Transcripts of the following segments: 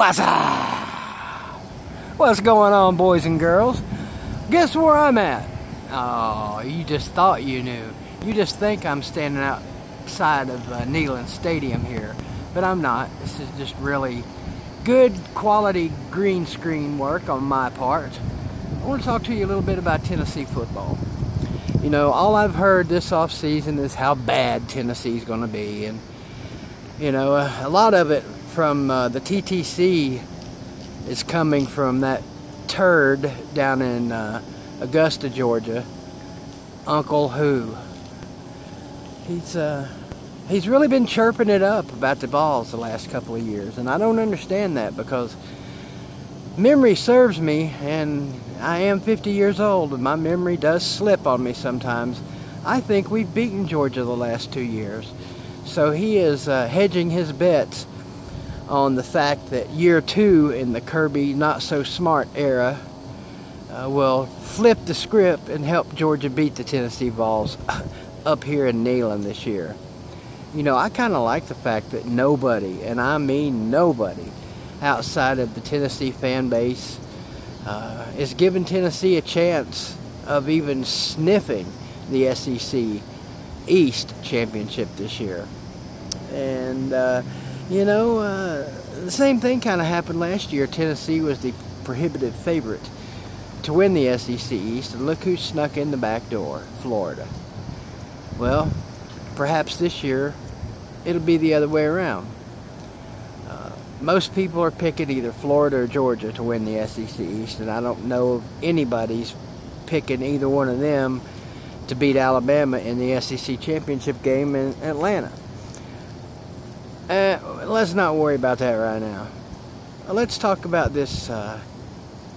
What's up? What's going on, boys and girls? Guess where I'm at? Oh, you just thought you knew. You just think I'm standing outside of Neyland Stadium here, but I'm not. This is just really good quality green screen work on my part. I want to talk to you a little bit about Tennessee football. You know, all I've heard this off season is how bad Tennessee's going to be, and you know, a lot of it from the TTC is coming from that turd down in Augusta, Georgia, Uncle Who. He's really been chirping it up about the balls the last couple of years, and I don't understand that because memory serves me, and I am 50 years old, and my memory does slip on me sometimes. I think we've beaten Georgia the last 2 years. So he is hedging his bets on the fact that year 2 in the Kirby not-so-smart era will flip the script and help Georgia beat the Tennessee Vols up here in Neyland this year. You know, I kind of like the fact that nobody, and I mean nobody, outside of the Tennessee fan base is giving Tennessee a chance of even sniffing the SEC East championship this year. And you know, the same thing kind of happened last year. Tennessee was the prohibitive favorite to win the SEC East, and look who snuck in the back door, Florida. Well, perhaps this year it'll be the other way around. Most people are picking either Florida or Georgia to win the SEC East, and I don't know if anybody's picking either one of them to beat Alabama in the SEC championship game in Atlanta. Let's not worry about that right now. Let's talk about this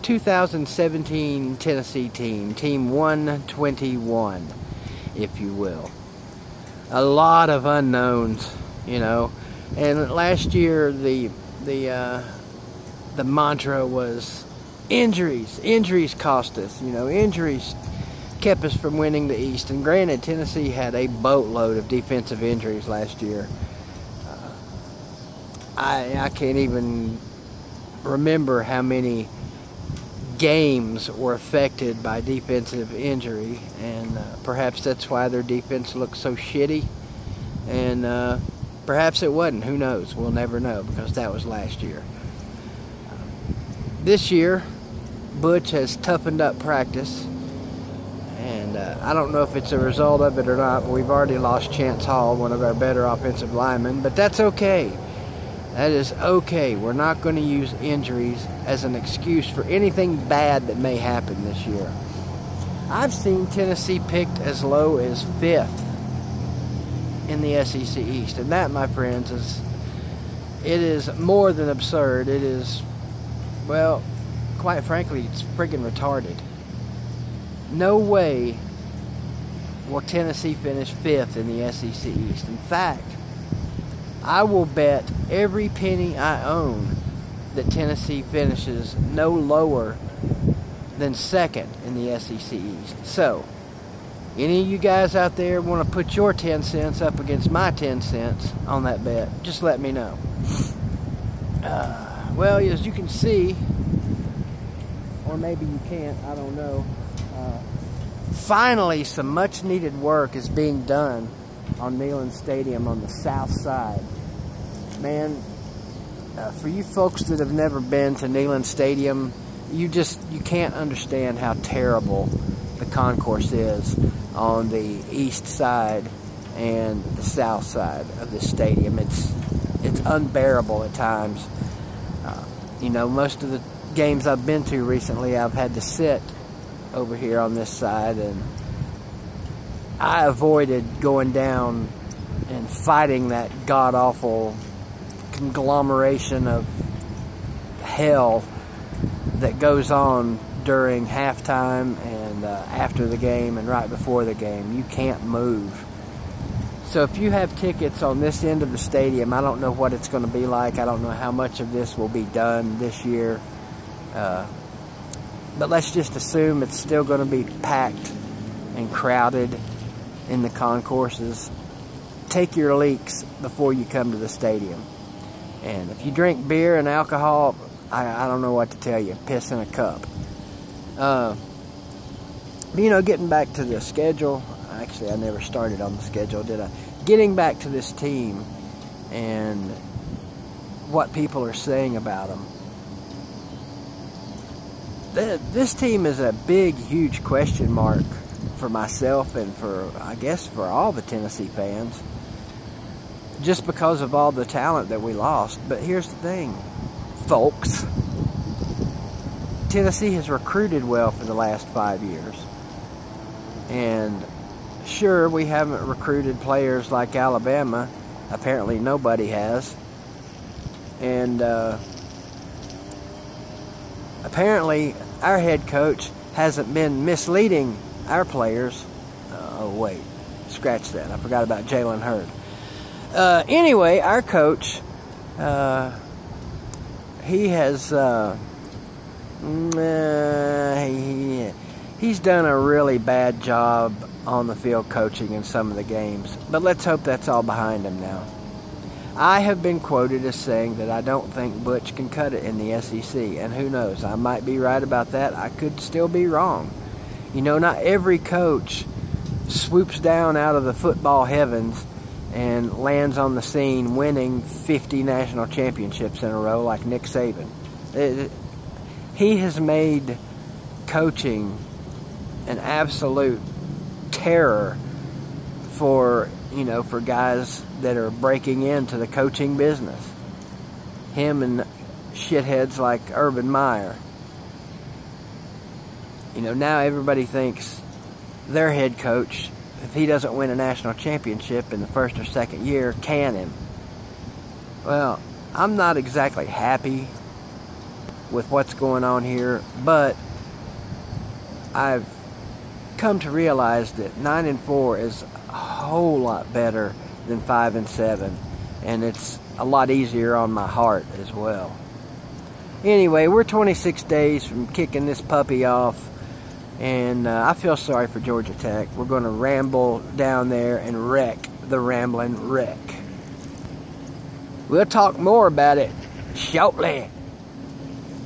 2017 Tennessee team, Team 121, if you will. A lot of unknowns, you know. And last year the mantra was injuries. Injuries cost us, you know. Injuries kept us from winning the East. And granted, Tennessee had a boatload of defensive injuries last year. I can't even remember how many games were affected by defensive injury, and perhaps that's why their defense looks so shitty, and perhaps it wasn't. Who knows? We'll never know, because that was last year. This year, Butch has toughened up practice, and I don't know if it's a result of it or not, but we've already lost Chance Hall, one of our better offensive linemen, but that's okay. That is okay. We're not going to use injuries as an excuse for anything bad that may happen this year. I've seen Tennessee picked as low as 5th in the SEC East, and that, my friends, is more than absurd. It is, well, quite frankly, it's friggin' retarded. No way will Tennessee finish 5th in the SEC East. In fact, I will bet every penny I own that Tennessee finishes no lower than 2nd in the SEC East. So, any of you guys out there want to put your 10 cents up against my 10 cents on that bet, just let me know. Well, as you can see, or maybe you can't, I don't know. Finally, some much needed work is being done on Neyland Stadium on the south side. Man, for you folks that have never been to Neyland Stadium, you can't understand how terrible the concourse is on the east side and the south side of the stadium. It's unbearable at times. You know, most of the games I've been to recently, I've had to sit over here on this side, and I avoided going down and fighting that god-awful conglomeration of hell that goes on during halftime and after the game and right before the game. You can't move. So if you have tickets on this end of the stadium, I don't know what it's going to be like. I don't know how much of this will be done this year. But let's just assume it's still going to be packed and crowded in the concourses. Take your leaks before you come to the stadium. And if you drink beer and alcohol, I don't know what to tell you. Piss in a cup. You know, getting back to the schedule. Actually, I never started on the schedule, did I? Getting back to this team and what people are saying about them. This team is a big, huge question mark for myself and for, I guess, for all the Tennessee fans. Just because of all the talent that we lost. But here's the thing, folks. Tennessee has recruited well for the last 5 years. And sure, we haven't recruited players like Alabama. Apparently nobody has. And apparently our head coach hasn't been misleading our players. Oh wait, scratch that. I forgot about Jalen Hurd. Anyway, our coach, he has he's done a really bad job on the field coaching in some of the games. But let's hope that's all behind him now. I have been quoted as saying that I don't think Butch can cut it in the SEC, and who knows, I might be right about that. I could still be wrong. You know, not every coach swoops down out of the football heavens and lands on the scene winning 50 national championships in a row like Nick Saban. He has made coaching an absolute terror for, you know, for guys that are breaking into the coaching business. Him and shitheads like Urban Meyer. You know, now everybody thinks their head coach, if he doesn't win a national championship in the first or second year, can him. Well, I'm not exactly happy with what's going on here, but I've come to realize that 9-4 is a whole lot better than 5-7, and it's a lot easier on my heart as well. Anyway, we're 26 days from kicking this puppy off, and I feel sorry for Georgia Tech. We're going to ramble down there and wreck the Rambling Wreck. We'll talk more about it shortly.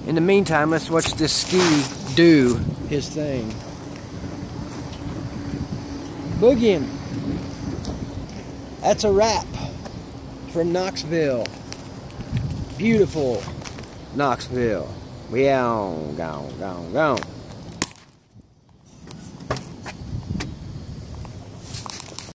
In the meantime, let's watch this ski do his thing. Boogieing. That's a wrap from Knoxville. Beautiful Knoxville. We on, gone.